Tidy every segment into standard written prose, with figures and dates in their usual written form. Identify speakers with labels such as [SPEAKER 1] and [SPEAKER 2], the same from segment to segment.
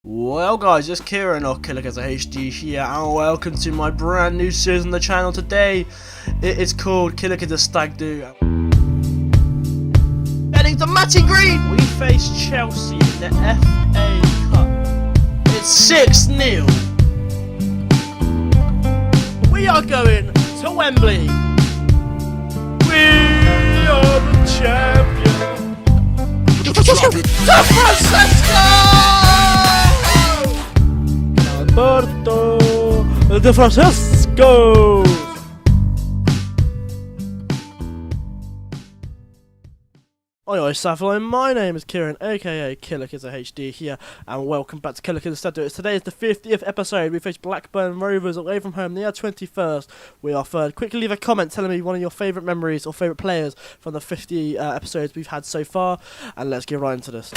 [SPEAKER 1] Well guys, it's Kieran or Killerkizza HD here, and welcome to my brand new series on the channel. Today, it is called Killerkizza Stag Do. Heading to Matty Green! We face Chelsea in the FA Cup. It's 6-0. We are going to Wembley. We are the champions. San Francisco! Alberto de Francisco. Oi, Savile, my name is Kieran, aka Killerkizza HD here, and welcome back to Killerkizza Stag Do. Today is the 50th episode. We face Blackburn Rovers away from home. They are 21st. We are third. Quickly leave a comment telling me one of your favourite memories or favourite players from the 50 episodes we've had so far, and let's get right into this.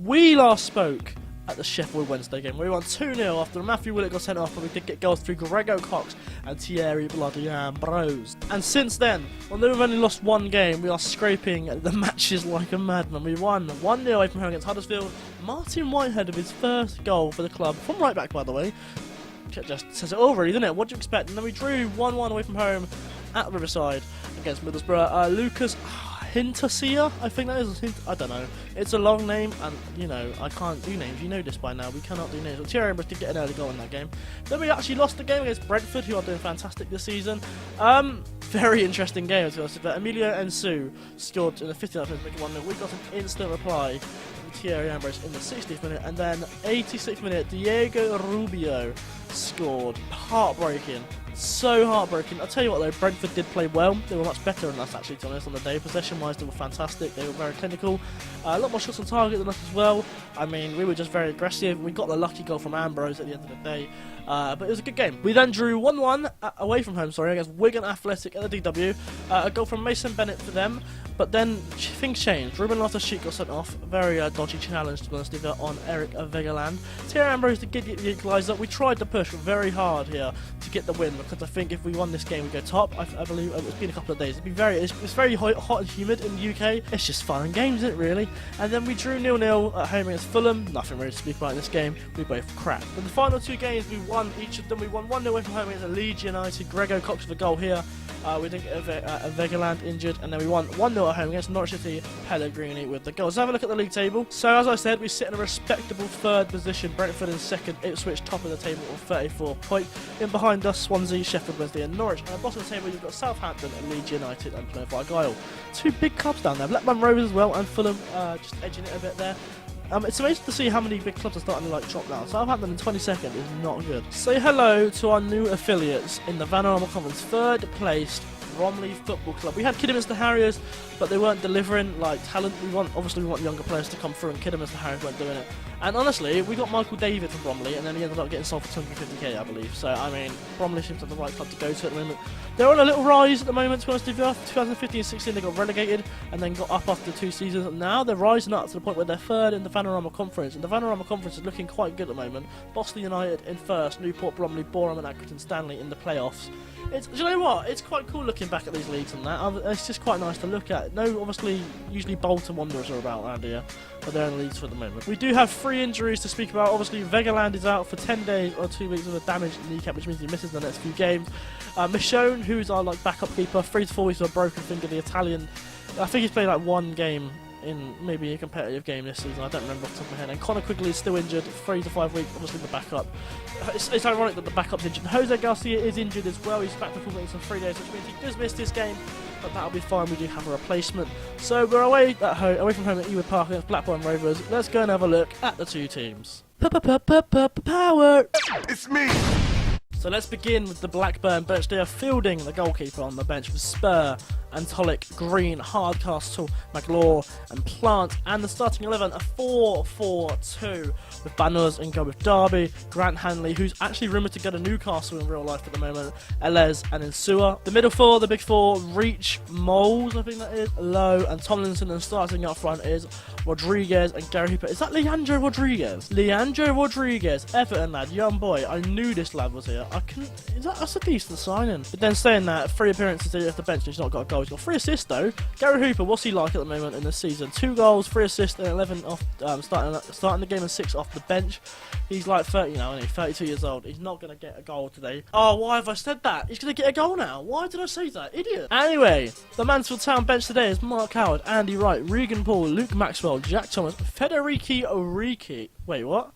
[SPEAKER 1] We last spoke at the Sheffield Wednesday game. We won 2-0 after Matthew Willett got sent off, but we did get goals through Grego Cox and Thierry Bloody Ambrose. And since then, although we've only lost one game, we are scraping the matches like a madman. We won 1-0 away from home against Huddersfield. Martin Whitehead of his first goal for the club, from right back by the way. Just says it all really, doesn't it? What do you expect? And then we drew 1-1 away from home at Riverside against Middlesbrough. Lucas Hinterseer, I think that is. I don't know. It's a long name, and you know I can't do names. You know this by now. We cannot do names. But Thierry Ambrose did get an early goal in that game. Then we actually lost the game against Brentford, who are doing fantastic this season. Very interesting game as well. But Emilio Ensu scored in the 59th minute, making 1-0. We got an instant reply from Thierry Ambrose in the 60th minute, and then 86th minute, Diego Rubio scored. Heartbreaking. So heartbreaking. I'll tell you what though, Brentford did play well. They were much better than us actually, to be honest, on the day. Possession wise they were fantastic, they were very clinical, a lot more shots on target than us as well. I mean, we were just very aggressive. We got the lucky goal from Ambrose at the end of the day, but it was a good game. We then drew 1-1 away from home, against Wigan Athletic at the DW. A goal from Mason Bennett for them, but then things changed. Ruben Loftus-Cheek got sent off. A very dodgy challenge, to be honest, on Eric Vegeland. Thierry Ambrose did get the equaliser. We tried to push very hard here to get the win, because I think if we won this game we go top. I believe it's been a couple of days. It's very hot and humid in the UK. It's just fun and games, isn't it really? And then we drew 0-0 at home against Fulham. Nothing really to speak about in this game. We both crap. In the final two games we won each of them. We won 1-0 away from home against Leeds United. Grego Cox with a goal here. We didn't get a Vegeland injured, and then we won 1-0 at home against Norwich City. Pellegrini with the goal. Let's have a look at the league table. So as I said, we sit in a respectable third position. Brentford in second. Ipswich top of the table on 34 points. In behind us, Swansea, Sheffield Wednesday and Norwich. And at the bottom of the table you've got Southampton and Leeds United and Plymouth Argyle. Two big clubs down there. Blackburn Rovers as well, and Fulham just edging it a bit there. It's amazing to see how many big clubs are starting to drop now. Southampton in 22nd is not good. Say hello to our new affiliates in the Vanarama Conference. Third placed Bromley Football Club. We had Kidderminster Harriers, but they weren't delivering talent. Obviously we want younger players to come through, and Kidderminster Harriers weren't doing it. And honestly, we got Michael David from Bromley, and then he ended up getting sold for 250k, I believe. So I mean, Bromley seems like the right club to go to at the moment. They're on a little rise at the moment, to be honest with you. 2015-16 they got relegated, and then got up after 2 seasons. And now they're rising up to the point where they're third in the Vanarama Conference, and the Vanarama Conference is looking quite good at the moment. Boston United in first, Newport, Bromley, Boreham, and Accrington Stanley in the playoffs. Do you know what? It's quite cool looking back at these leagues and that. It's just quite nice to look at. No, obviously, usually Bolton Wanderers are about around here, but they're in the leagues for the moment. We do have 3 injuries to speak about. Obviously, Vegeland is out for 10 days or 2 weeks with a damaged kneecap, which means he misses the next few games. Michonne, who's our backup keeper, 3 to 4 weeks with a broken finger. The Italian, I think he's played one game in maybe a competitive game this season. I don't remember off the top of my head. And Connor Quigley is still injured, 3 to 5 weeks, obviously the backup. It's ironic that the backup's injured. Jose Garcia is injured as well. He's back to full weeks in 3 days, which means he does miss this game, but that'll be fine. We do have a replacement. So we're away from home at Ewood Park against Blackburn Rovers. Let's go and have a look at the two teams. Power!
[SPEAKER 2] It's me!
[SPEAKER 1] So let's begin with the Blackburn bench. They are fielding the goalkeeper on the bench with Spur, Antolik, Green, Hardcastle, McLaw and Plant. And the starting 11, a 4-4-2 with Banners and go with Derby, Grant Hanley, who's actually rumoured to go to Newcastle in real life at the moment, Elez and Insua. The middle four, the big four, Reach, Moles, I think that is, Lowe and Tomlinson. And starting up front is Rodriguez and Gary Hooper. Is that Leandro Rodriguez? Leandro Rodriguez, Everton lad, young boy. I knew this lad was here. That's a decent signing. But then saying that, 3 appearances here off the bench and he's not got a goal He's got 3 assists though. Gary Hooper, what's he like at the moment in this season? 2 goals, 3 assists, and 11 off starting the game and 6 off the bench. He's like 30 now, isn't he? 32 years old. He's not going to get a goal today. Oh, why have I said that? He's going to get a goal now. Why did I say that? Idiot. Anyway, the Mansfield Town bench today is Mark Howard, Andy Wright, Regan Paul, Luke Maxwell, Jack Thomas, Federici Oriki. Wait, what?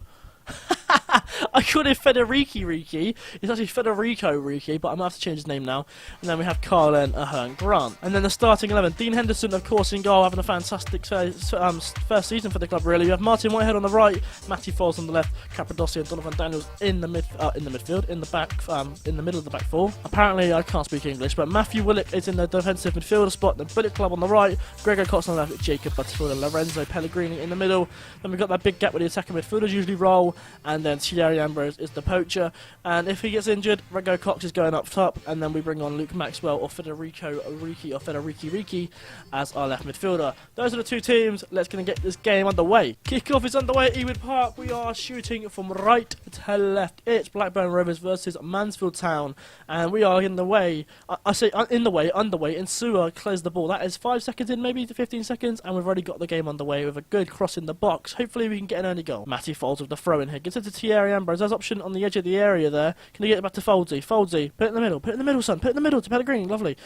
[SPEAKER 1] I called him Federici Riki. It's actually Federico Riki, but I'm going to have to change his name now. And then we have Carlin Ahern Grant. And then the starting 11. Dean Henderson, of course, in goal, having a fantastic first season for the club, really. We have Martin Whitehead on the right, Matty Falls on the left, Capradossi and Donovan Daniels in the midfield, in the middle of the back four. Apparently, I can't speak English, but Matthew Willock is in the defensive midfielder spot. The Bullet Club on the right, Gregor Cox on the left, Jacob Butterfield and Lorenzo Pellegrini in the middle. Then we've got that big gap where the attacking midfielders usually roll, and then Thierry Ambrose is the poacher, and if he gets injured, Rego Cox is going up top, and then we bring on Luke Maxwell or Federico Oriki or Federici Riki as our left midfielder. Those are the 2 teams. Let's get this game underway. Kickoff is underway at Ewood Park. We are shooting from right to left. It's Blackburn Rovers versus Mansfield Town, and we are in the way. I say in the way, underway, and Sewer clears the ball. That is 5 seconds in, maybe 15 seconds, and we've already got the game underway with a good cross in the box. Hopefully we can get an early goal. Matty Folds with the throw in here. Gets it to Thierry Ambrose. There's option on the edge of the area there. Can he get it back to Foldsy? Foldsy, put it in the middle. Put it in the middle, son. Put it in the middle to Pellegrini. Lovely.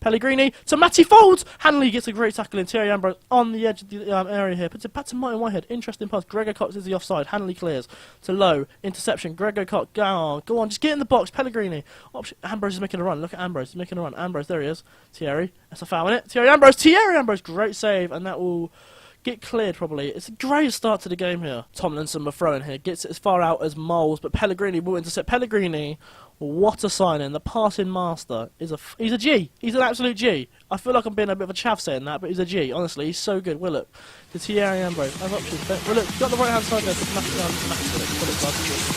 [SPEAKER 1] Pellegrini to Matty Folds. Hanley gets a great tackle in. Thierry Ambrose on the edge of the area here. Puts it back to Martin Whitehead. Interesting pass. Gregor Cox is the offside. Hanley clears to Low. Interception. Gregor Cox. Go on. Just get in the box. Pellegrini. Ambrose is making a run. Look at Ambrose. He's making a run. Ambrose. There he is. Thierry. That's a foul in it. Thierry Ambrose. Great save. And that will get cleared probably. It's a great start to the game here. Tomlinson will throw in here. Gets it as far out as Moles, but Pellegrini will intercept. Pellegrini, what a signing. The passing master is he's a G. He's an absolute G. I feel like I'm being a bit of a chav saying that, but he's a G. Honestly, he's so good. Willock to Thierry Ambrose. Has options. Willock got the right hand side there. He's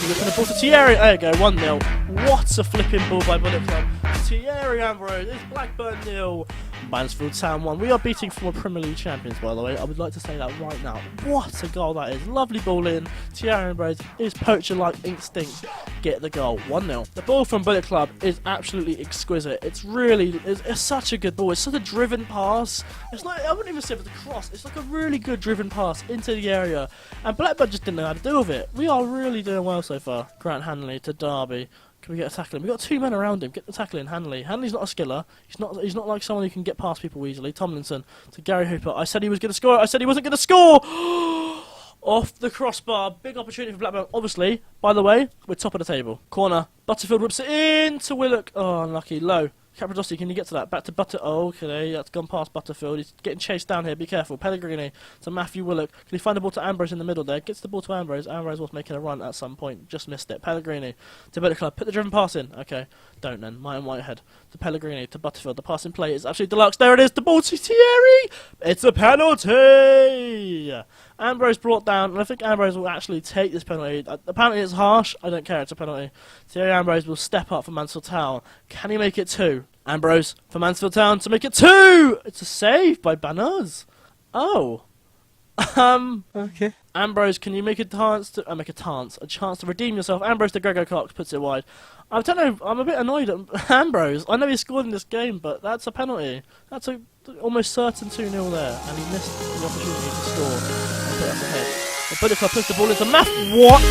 [SPEAKER 1] looking the ball to Thierry. There you go. 1-0. What a flipping ball by Bullet Club. Thierry Ambrose. It's Blackburn 0. Mansfield Town 1. We are beating former Premier League champions, by the way. I would like to say that right now. What a goal that is. Lovely ball in. Thierry Ambrose is poacher-like instinct. Get the goal. 1-0. The ball from Bullet Club is absolutely exquisite. It's such a good ball. It's such a driven pass. It's like, I wouldn't even say it's a cross. It's like a really good driven pass into the area. And Blackburn just didn't know how to deal with it. We are really doing well so far. Grant Hanley to Derby. Can we get a tackle in? We've got 2 men around him. Get the tackle in, Hanley. Hanley's not a skiller. He's not like someone who can get past people easily. Tomlinson to Gary Hooper. I said he was going to score. I said he wasn't going to score. Off the crossbar. Big opportunity for Blackburn. Obviously, by the way, we're top of the table. Corner. Butterfield whips it in to Willock. Oh, unlucky. Low. Capradossi, can you get to that? Back to Oh, okay, that's gone past Butterfield. He's getting chased down here. Be careful. Pellegrini to Matthew Willock. Can he find the ball to Ambrose in the middle there? Gets the ball to Ambrose. Ambrose was making a run at some point. Just missed it. Pellegrini to Bullet Club. Put the driven pass in. Okay, don't then. Martin Whitehead to Pellegrini to Butterfield. The passing play is absolutely deluxe. There it is. The ball to Thierry. It's a penalty. Ambrose brought down, and I think Ambrose will actually take this penalty. Apparently it's harsh. I don't care. It's a penalty. Thierry Ambrose will step up for Mansfield Town. Can he make it 2? Ambrose for Mansfield Town to make it 2! It's a save by Banners. Oh. Okay. Ambrose, can you make a chance to redeem yourself? Ambrose to Gregor Cox puts it wide. I don't know, I'm a bit annoyed at Ambrose. I know he scored in this game, but that's a penalty. That's a almost certain 2-0 there, and he missed the opportunity to score and put us ahead. The Bullet Club puts the ball into What?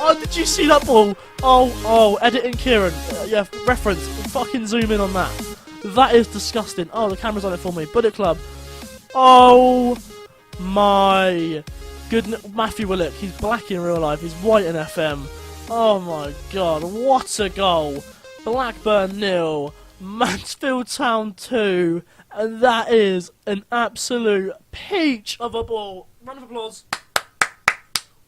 [SPEAKER 1] Oh, did you see that ball? Oh, editing Kieran. Yeah, reference. Fucking zoom in on that. That is disgusting. Oh, the camera's on it for me. Bullet Club. Oh my goodness. Matthew Willock. He's black in real life. He's white in FM. Oh my god. What a goal. Blackburn 0. Mansfield Town 2. And that is an absolute peach of a ball. Round of applause.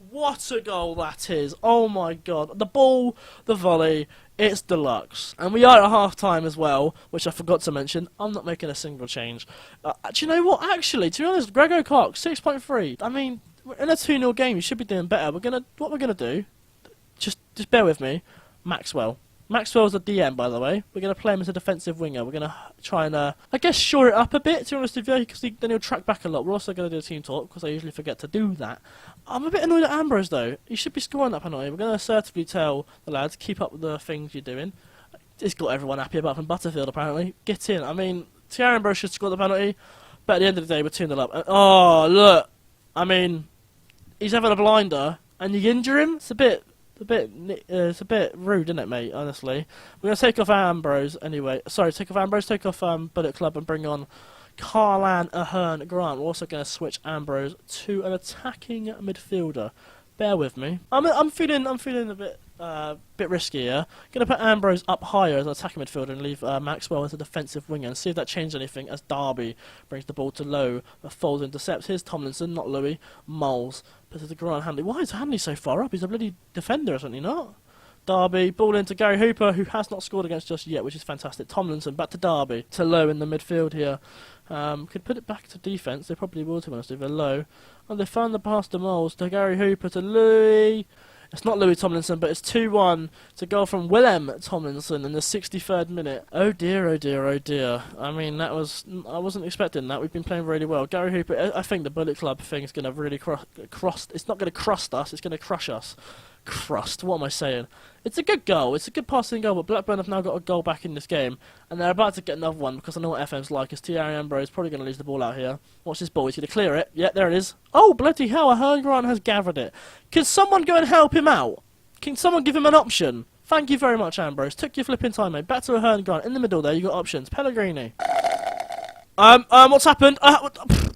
[SPEAKER 1] What a goal that is. Oh my god. The ball, the volley, it's deluxe. And we are at half-time as well, which I forgot to mention. I'm not making a single change. Do you know what? Actually, to be honest, Gregor Cox, 6.3. I mean, in a 2-0 game, you should be doing better. What we're gonna do, just bear with me, Maxwell. Maxwell's a DM, by the way. We're going to play him as a defensive winger. We're going to try and, I guess, shore it up a bit, to be honest with you, because then he'll track back a lot. We're also going to do a team talk, because I usually forget to do that. I'm a bit annoyed at Ambrose, though. He should be scoring that penalty. We're going to assertively tell the lads, keep up with the things you're doing. It's got everyone happy apart from Butterfield, apparently. Get in. I mean, Thierry Ambrose should score the penalty, but at the end of the day, we're 2-0 up. Oh, look. I mean, he's having a blinder, and you injure him? It's a bit rude, isn't it, mate, honestly? We're going to take off Ambrose anyway. Sorry, take off Ambrose, take off Bullet Club, and bring on Karlan Ahern Grant. We're also going to switch Ambrose to an attacking midfielder. Bear with me. I'm feeling a bit risky here. Going to put Ambrose up higher as an attacking midfielder and leave Maxwell as a defensive winger and see if that changes anything as Derby brings the ball to Lowe. Folds intercepts. Here's Tomlinson, not Louis. Moles. Puts it to Grant Hanley. Why is Hanley so far up? He's a bloody defender, isn't he not? Derby, ball into Gary Hooper, who has not scored against us yet, which is fantastic. Tomlinson, back to Derby. To Lowe in the midfield here. Could put it back to defence. They probably will, to be honest, if they're low. And they found the pass to Moles, to Gary Hooper, to Louis. It's not Louis Tomlinson, but it's 2-1 to go from Willem Tomlinson in the 63rd minute. Oh dear, oh dear, oh dear. I mean, I wasn't expecting that. We've been playing really well. Gary Hooper, I think the Bullet Club thing is going to really it's not going to crust us, it's going to crush us. Crust, what am I saying? It's a good goal, it's a good passing goal, but Blackburn have now got a goal back in this game, and they're about to get another one, because I know what FM's like, is Thierry Ambrose probably going to lose the ball out here. Watch this ball, he's going to clear it. Yeah, there it is. Oh, bloody hell, Ahern Grant has gathered it. Can someone go and help him out? Can someone give him an option? Thank you very much, Ambrose. Took your flipping time, mate. Back to Ahern Grant. In the middle there, you got options. Pellegrini. What's happened?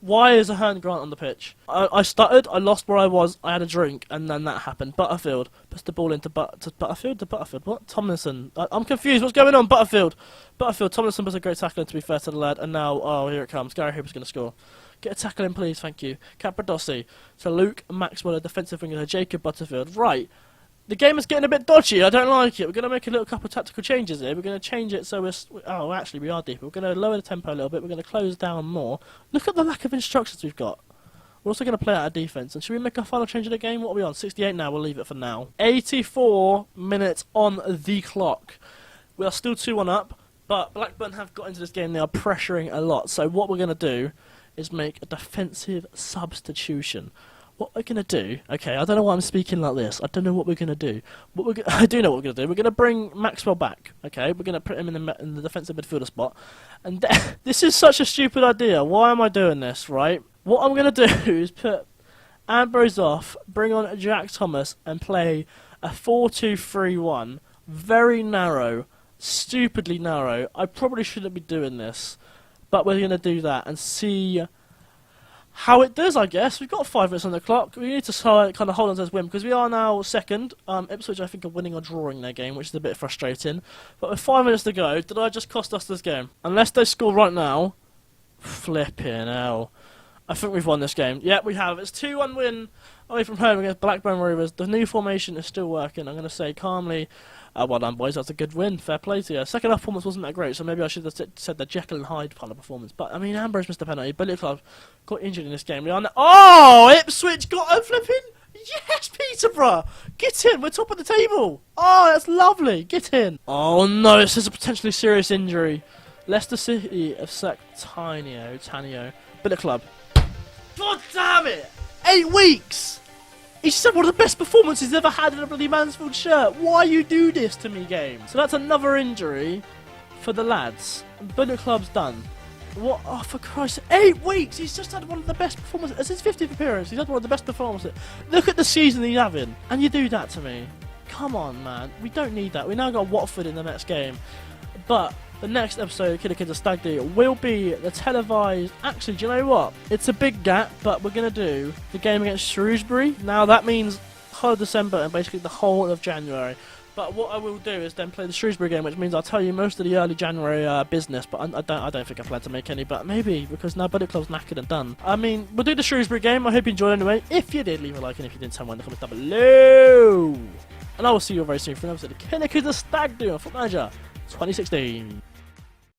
[SPEAKER 1] Why is Ahern Grant on the pitch? I stuttered, I lost where I was, I had a drink, and then that happened. Butterfield puts the ball into Butterfield? To Butterfield? What? Tomlinson. I'm confused, what's going on? Butterfield, Tomlinson was a great tackler, to be fair to the lad, and now, oh, here it comes. Gary Hooper's going to score. Get a tackle in, please, thank you. Capradossi. So Luke Maxwell, a defensive winger, Jacob Butterfield. Right. The game is getting a bit dodgy, I don't like it. We're going to make a little couple of tactical changes here. We're going to change it so oh, actually, we are deeper. We're going to lower the tempo a little bit. We're going to close down more. Look at the lack of instructions we've got. We're also going to play out of defence. And should we make a final change of the game? What are we on? 68 now. We'll leave it for now. 84 minutes on the clock. We are still 2-1 up, but Blackburn have got into this game. They are pressuring a lot. So what we're going to do is make a defensive substitution. What we're going to do, okay, I don't know why I'm speaking like this. I don't know what we're going to do. I do know what we're going to do. We're going to bring Maxwell back, okay? We're going to put him in the defensive midfielder spot. And this is such a stupid idea. Why am I doing this, right? What I'm going to do is put Ambrose off, bring on Jack Thomas, and play a 4-2-3-1. Very narrow, stupidly narrow. I probably shouldn't be doing this, but we're going to do that and see how it does, I guess. We've got 5 minutes on the clock. We need to kind of hold on to this win because we are now second. Ipswich, I think, are winning or drawing their game, which is a bit frustrating. But with 5 minutes to go, did I just cost us this game? Unless they score right now, flipping hell. I think we've won this game. Yeah, we have. It's 2-1 win away from home against Blackburn Rovers. The new formation is still working. I'm going to say calmly, well done, boys. That's a good win. Fair play to you. Second half performance wasn't that great, so maybe I should have said the Jekyll and Hyde kind of performance. But, I mean, Ambrose missed a penalty. Bullet Club got injured in this game. We are now Ipswich got a flipping... Yes, Peterborough! Get in! We're top of the table! Oh, that's lovely! Get in! Oh, no, this is a potentially serious injury. Leicester City have sacked Tanio. Bullet Club. God damn it! 8 weeks! He's had one of the best performances he's ever had in a bloody Mansfield shirt. Why you do this to me, game? So that's another injury for the lads. Bullet Club's done. What? Oh, for Christ's sake. 8 weeks! He's just had one of the best performances. As his 50th appearance, he's had one of the best performances. Look at the season he's having. And you do that to me. Come on, man. We don't need that. We now got Watford in the next game. But the next episode of Killerkizza Stag Do will be the televised... Actually, do you know what? It's a big gap, but we're going to do the game against Shrewsbury. Now, that means whole of December and basically the whole of January. But what I will do is then play the Shrewsbury game, which means I'll tell you most of the early January business, but I don't think I plan to make any, but maybe, because now Bullet Club's knackered and done. I mean, we'll do the Shrewsbury game. I hope you enjoyed anyway. If you did, leave a like, and if you didn't, tell me in the comments down below. And I will see you very soon for another episode of Killerkizza Stag Do on Foot Manager 2016.